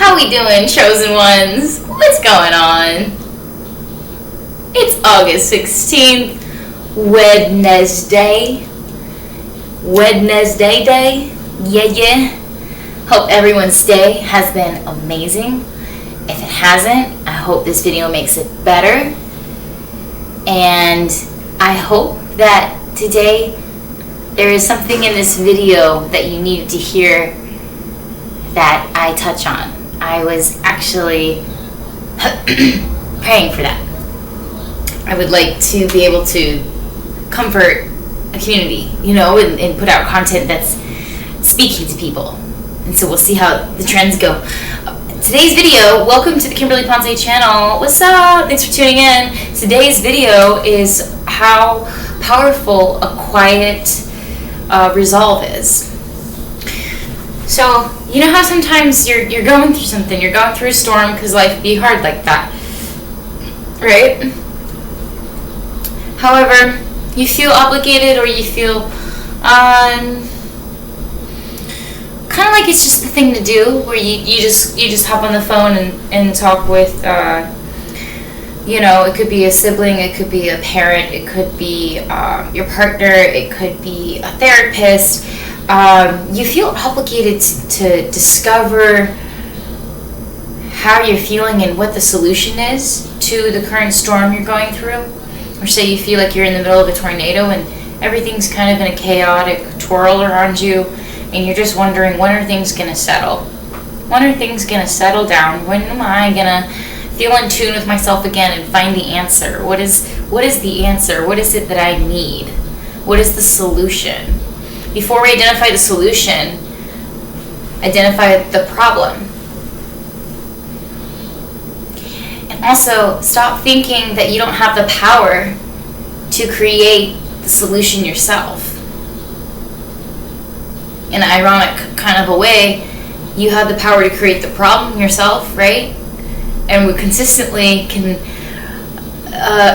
How we doing, chosen ones? What's going on? It's August 16th, Wednesday. Wednesday day. Yeah. Hope everyone's day has been amazing. If it hasn't, I hope this video makes it better. And I hope that today there is something in this video that you needed to hear that I touch on. I was actually praying for that. I would like to be able to comfort a community, and put out content that's speaking to people. And so we'll see how the trends go. Today's video, welcome to the Kimberly Ponce channel. What's up? Thanks for tuning in. Today's video is how powerful a quiet resolve is. So, you know how sometimes you're going through something, you're going through a storm because life be hard like that, right? However, you feel obligated or you feel kind of like it's just the thing to do, where you just hop on the phone and talk with, it could be a sibling, it could be a parent, it could be your partner, it could be a therapist. You feel obligated to discover how you're feeling and what the solution is to the current storm you're going through. Or say you feel like you're in the middle of a tornado and everything's kind of in a chaotic twirl around you, and you're just wondering, when are things going to settle? When are things going to settle down? When am I going to feel in tune with myself again and find the answer? What is the answer? What is it that I need? What is the solution? Before we identify the solution, identify the problem. And also, stop thinking that you don't have the power to create the solution yourself. In an ironic kind of a way, you have the power to create the problem yourself, right? And we consistently can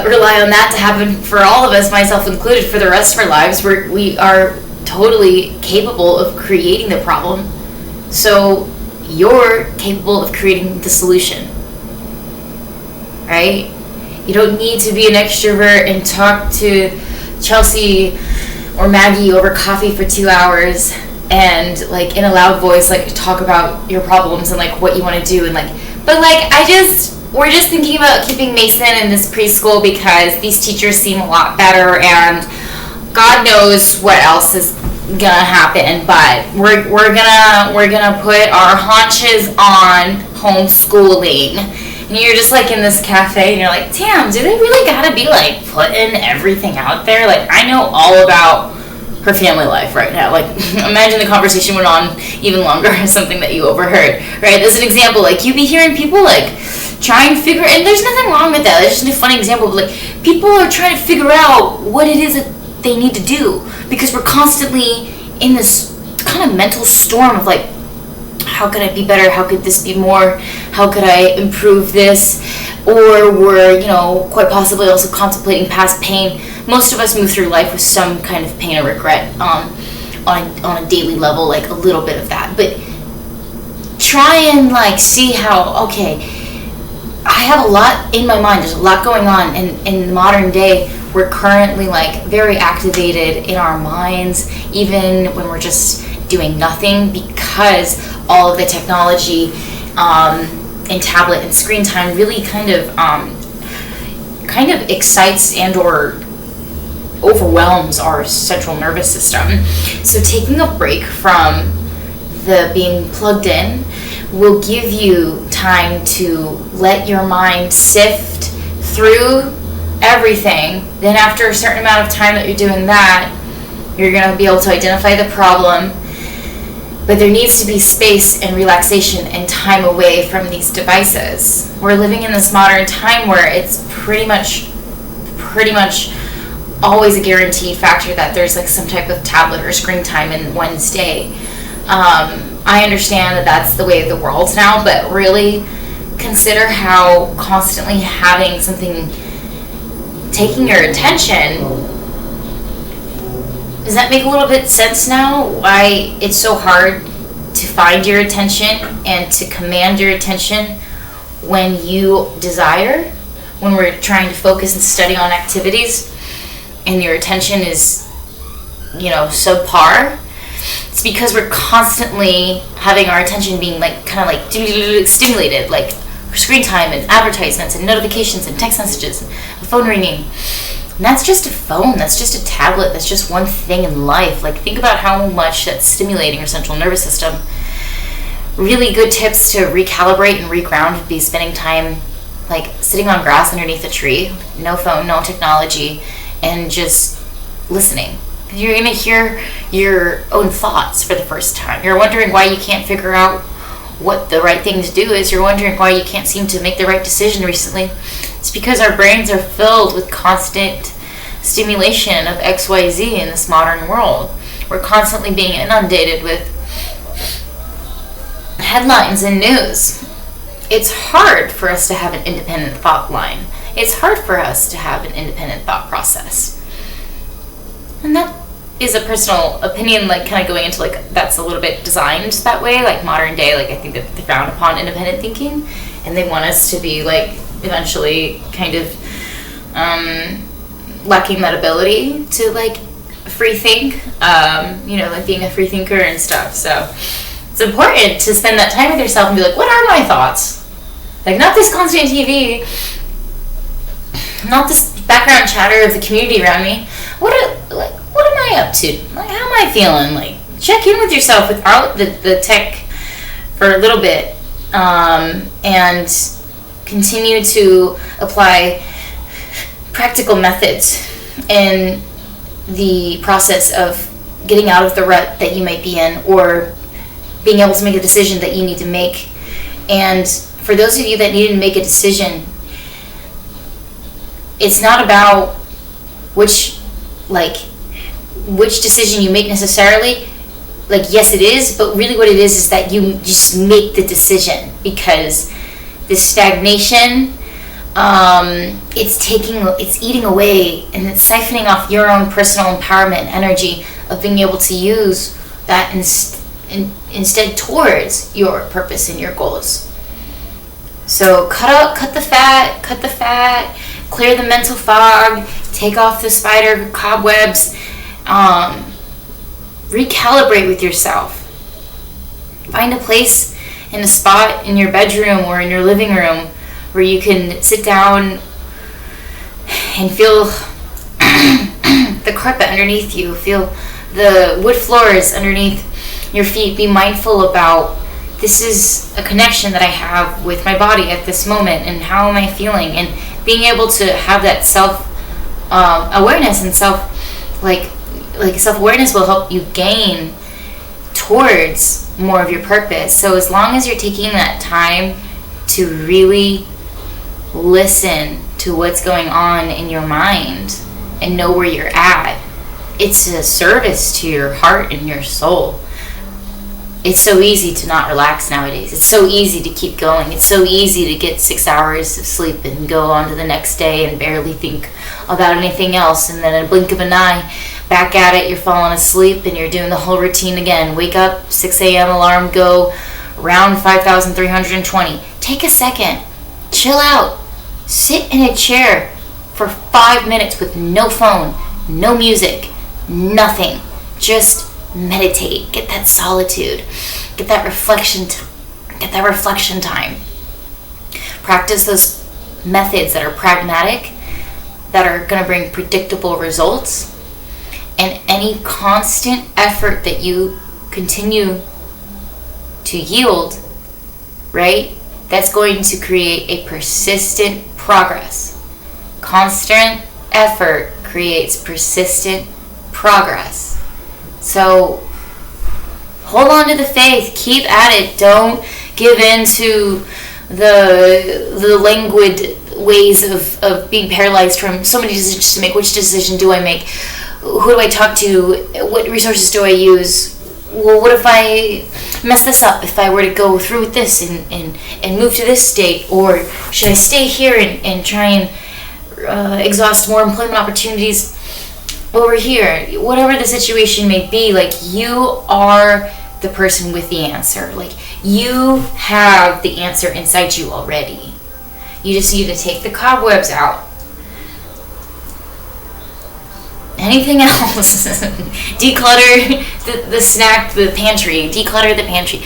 rely on that to happen for all of us, myself included, for the rest of our lives. We are totally capable of creating the problem. So you're capable of creating the solution. Right? You don't need to be an extrovert and talk to Chelsea or Maggie over coffee for 2 hours and in a loud voice talk about your problems and what you want to do we're just thinking about keeping Mason in this preschool because these teachers seem a lot better and God knows what else is gonna happen, but we're gonna put our haunches on homeschooling. And you're just in this cafe and you're like, damn, do they really gotta be putting everything out there? I know all about her family life right now. Imagine the conversation went on even longer, something that you overheard, right? As an example, you be hearing people try and figure, and there's nothing wrong with that, it's just a funny example, but people are trying to figure out what it is that they need to do, because we're constantly in this kind of mental storm of how could I be better? How could this be more? How could I improve this? Or we're, quite possibly also contemplating past pain. Most of us move through life with some kind of pain or regret on a daily level, a little bit of that. But try and see how, okay, I have a lot in my mind. There's a lot going on in the modern day. We're currently very activated in our minds, even when we're just doing nothing, because all of the technology and tablet and screen time really kind of excites and or overwhelms our central nervous system. So taking a break from the being plugged in will give you time to let your mind sift through everything. Then after a certain amount of time that you're doing that, you're going to be able to identify the problem. But there needs to be space and relaxation and time away from these devices. We're living in this modern time where it's pretty much always a guaranteed factor that there's some type of tablet or screen time in one's day. I understand that that's the way of the world now, but really consider how constantly having something taking your attention, does that make a little bit sense now? Why it's so hard to find your attention and to command your attention when you desire, when we're trying to focus and study on activities and your attention is, subpar, it's because we're constantly having our attention being stimulated, like screen time and advertisements and notifications and text messages and a phone ringing. And that's just a phone, that's just a tablet, that's just one thing in life. Like, think about how much that's stimulating your central nervous system. Really good tips to recalibrate and reground would be spending time like sitting on grass underneath a tree, no phone, no technology, and just listening. You're going to hear your own thoughts for the first time. You're wondering why you can't figure out what the right thing to do is. You're wondering why you can't seem to make the right decision recently. It's because our brains are filled with constant stimulation of XYZ in this modern world. We're constantly being inundated with headlines and news. It's hard for us to have an independent thought line. It's hard for us to have an independent thought process. And that is a personal opinion, like kind of going into like that's a little bit designed that way, like modern day, like I think that they frown upon independent thinking and they want us to be like eventually kind of lacking that ability to like free think, like being a free thinker and stuff. So it's important to spend that time with yourself and be like, what are my thoughts? Like, not this constant TV, not this background chatter of the community around me. What am I up to? Like, how am I feeling? Like, check in with yourself without the tech for a little bit, and continue to apply practical methods in the process of getting out of the rut that you might be in, or being able to make a decision that you need to make. And for those of you that need to make a decision, it's not about which decision you make necessarily. Like, yes, it is, but really what it is that you just make the decision, because this stagnation, it's eating away and it's siphoning off your own personal empowerment and energy of being able to use that instead towards your purpose and your goals. So cut the fat, clear the mental fog, take off the spider cobwebs, recalibrate with yourself. Find a place in a spot in your bedroom or in your living room where you can sit down and feel the carpet underneath you, feel the wood floors underneath your feet. Be mindful about, this is a connection that I have with my body at this moment, and how am I feeling, and being able to have that self awareness and self-awareness will help you gain towards more of your purpose. So as long as you're taking that time to really listen to what's going on in your mind and know where you're at, it's a service to your heart and your soul. It's so easy to not relax nowadays. It's so easy to keep going. It's so easy to get 6 hours of sleep and go on to the next day and barely think about anything else. And then in a blink of an eye, back at it, you're falling asleep and you're doing the whole routine again. Wake up, 6 a.m. alarm, go, round 5,320. Take a second. Chill out. Sit in a chair for 5 minutes with no phone, no music, nothing. Just meditate, get that solitude, get that reflection time. Practice those methods that are pragmatic, that are going to bring predictable results, and any constant effort that you continue to yield, right, that's going to create a persistent progress. Constant effort creates persistent progress. So hold on to the faith, keep at it. Don't give in to the languid ways of being paralyzed from so many decisions to make. Which decision do I make? Who do I talk to? What resources do I use? Well, what if I mess this up? If I were to go through with this and move to this state, or should I stay here and try and exhaust more employment opportunities over here? Whatever the situation may be, like, you are the person with the answer. Like, you have the answer inside you already. You just need to take the cobwebs out. Anything else? Declutter the snack, the pantry. Declutter the pantry.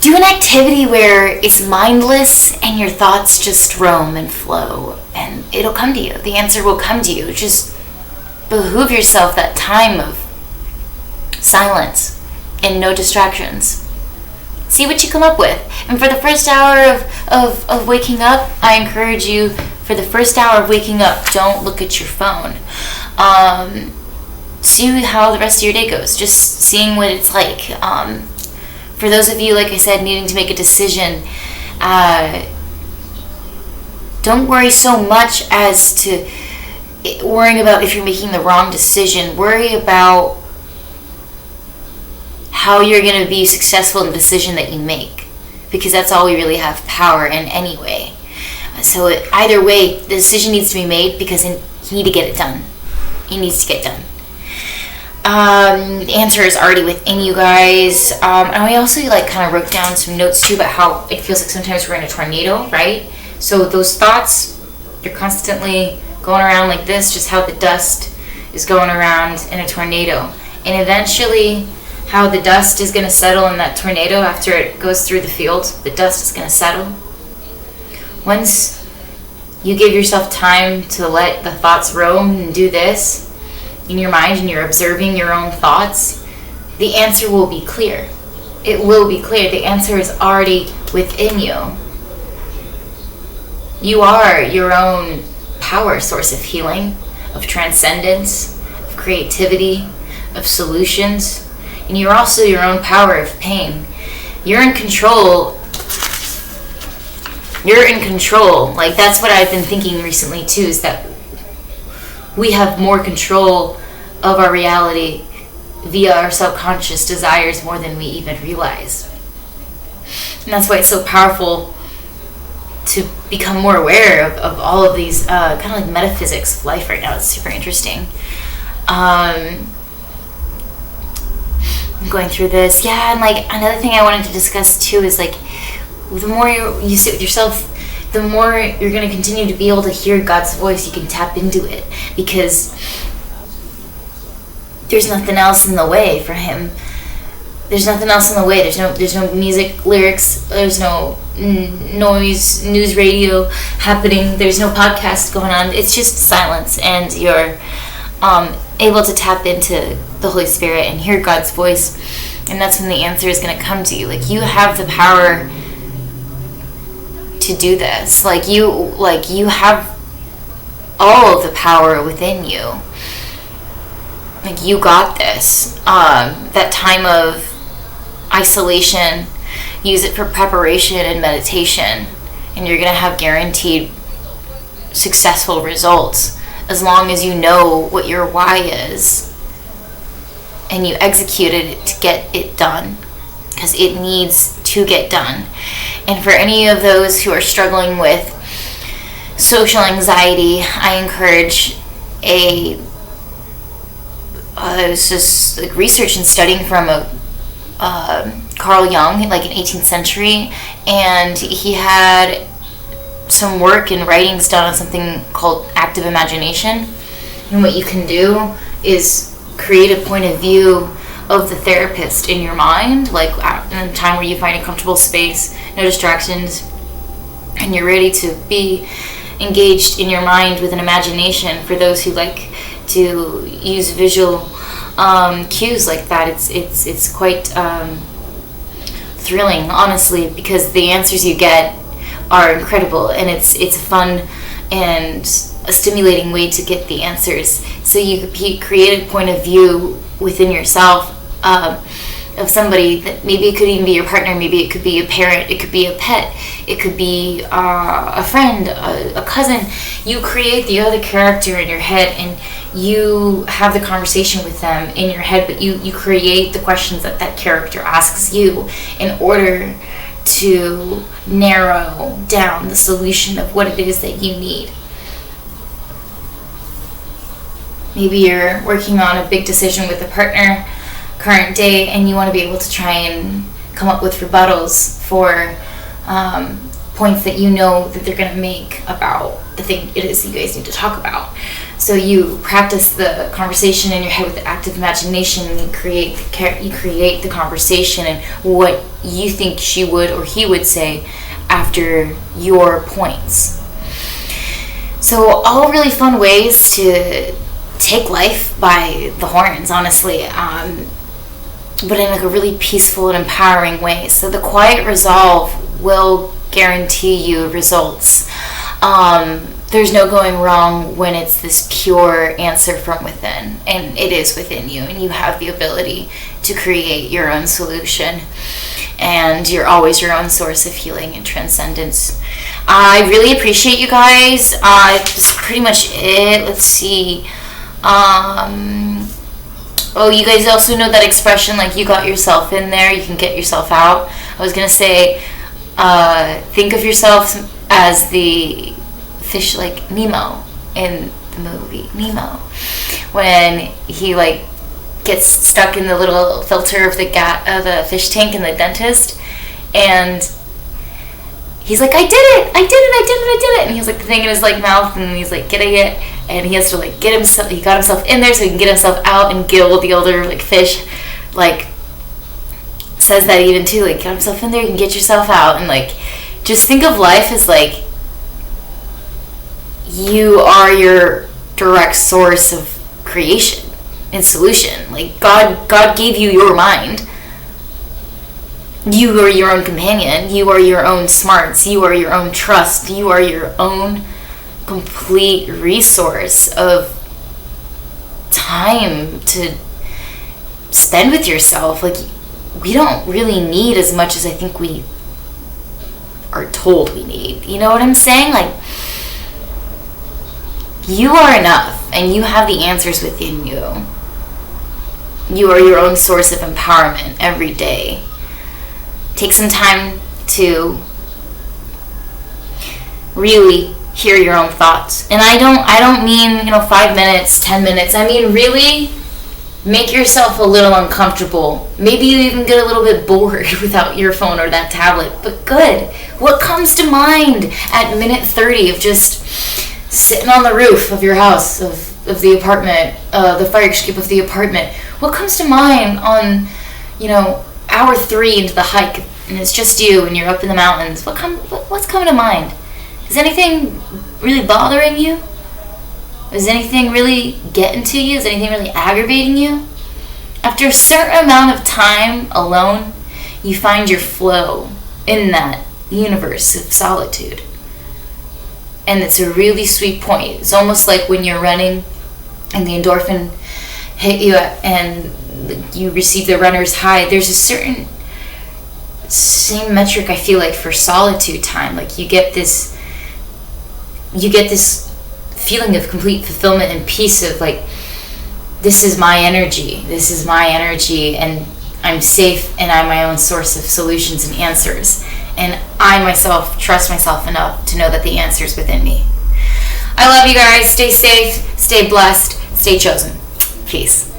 Do an activity where it's mindless and your thoughts just roam and flow, and it'll come to you. The answer will come to you. Just behoove yourself that time of silence and no distractions. See what you come up with. And for the first hour of waking up, I encourage you, for the first hour of waking up, don't look at your phone. See how the rest of your day goes. Just seeing what it's like. For those of you, like I said, needing to make a decision, don't worry so much as to worrying about if you're making the wrong decision. Worry about how you're going to be successful in the decision that you make, because that's all we really have power in anyway. So either way, the decision needs to be made, because you need to get it done. It needs to get done. The answer is already within you guys. And I also kind of wrote down some notes too about how it feels like sometimes we're in a tornado, right? So those thoughts, you're constantly going around like this, just how the dust is going around in a tornado. And eventually, how the dust is going to settle in that tornado after it goes through the field, the dust is going to settle. Once you give yourself time to let the thoughts roam and do this in your mind, and you're observing your own thoughts, the answer will be clear. It will be clear. The answer is already within you. You are your own power source of healing, of transcendence, of creativity, of solutions, and you're also your own power of pain. You're in control. You're in control. Like, that's what I've been thinking recently too, is that we have more control of our reality via our subconscious desires more than we even realize. And that's why it's so powerful to become more aware of all of these kind of like metaphysics of life right now. It's super interesting. I'm going through this. Yeah, and like another thing I wanted to discuss too is like, the more you sit with yourself, the more you're going to continue to be able to hear God's voice. You can tap into it, because there's nothing else in the way for him. There's nothing else in the way. There's no music, lyrics. There's no noise, news, radio happening. There's no podcast going on. It's just silence, and you're able to tap into the Holy Spirit and hear God's voice, and that's when the answer is going to come to you. Like, you have the power to do this. Like you have all of the power within you. Like, you got this. That time of isolation, use it for preparation and meditation, and you're gonna have guaranteed successful results as long as you know what your why is and you executed it to get it done, because it needs to get done. And for any of those who are struggling with social anxiety, I encourage it was just like research and studying from Carl Jung, like in 18th century, and he had some work and writings done on something called active imagination. And what you can do is create a point of view of the therapist in your mind, like in a time where you find a comfortable space, no distractions, and you're ready to be engaged in your mind with an imagination. For those who like to use visual cues like that, it's quite thrilling, honestly, because the answers you get are incredible, and it's a fun and a stimulating way to get the answers. So you could create a point of view within yourself of somebody that maybe it could even be your partner, maybe it could be a parent, it could be a pet, it could be a friend, a cousin. You create the other character in your head, and you have the conversation with them in your head, but you create the questions that character asks you in order to narrow down the solution of what it is that you need. Maybe you're working on a big decision with a partner, current day, and you want to be able to try and come up with rebuttals for points that you know that they're going to make about the thing it is that you guys need to talk about. So you practice the conversation in your head with the active imagination, and you create the conversation and what you think she would or he would say after your points. So all really fun ways to take life by the horns, honestly, but in like a really peaceful and empowering way. So the quiet resolve will guarantee you results. There's no going wrong when it's this pure answer from within, and it is within you, and you have the ability to create your own solution, and you're always your own source of healing and transcendence. I really appreciate you guys. That's pretty much it. Let's see. Oh, you guys also know that expression, like, you got yourself in there, you can get yourself out. I was gonna say, think of yourself as the fish, like Nemo in the movie Nemo, when he like gets stuck in the little filter of the fish tank in the dentist, and he's like, I did it, and he has like the thing in his like mouth, and he's like getting it, and he has to like he got himself in there so he can get himself out, and Gil, the older like fish, like says that even too, like, get himself in there, you can get yourself out. And like, just think of life as like, you are your direct source of creation and solution. Like, God gave you your mind. You are your own companion. You are your own smarts. You are your own trust. You are your own complete resource of time to spend with yourself. Like, we don't really need as much as I think we are told we need. You know what I'm saying? Like, you are enough, and you have the answers within you. You are your own source of empowerment every day. Take some time to really hear your own thoughts. And I don't mean, 5 minutes, 10 minutes. I mean, really make yourself a little uncomfortable. Maybe you even get a little bit bored without your phone or that tablet. But good. What comes to mind at minute 30 of just sitting on the roof of your house, of the apartment, the fire escape of the apartment? What comes to mind on, hour 3 into the hike, and it's just you, and you're up in the mountains? What's coming to mind? Is anything really bothering you? Is anything really getting to you? Is anything really aggravating you? After a certain amount of time alone, you find your flow in that universe of solitude. And it's a really sweet point. It's almost like when you're running and the endorphin hit you and you receive the runner's high. There's a certain same metric, I feel like, for solitude time. Like, you get this feeling of complete fulfillment and peace of like, this is my energy, and I'm safe, and I'm my own source of solutions and answers, and I myself trust myself enough to know that the answer is within me. I love you guys. Stay safe, stay blessed, stay chosen. Peace.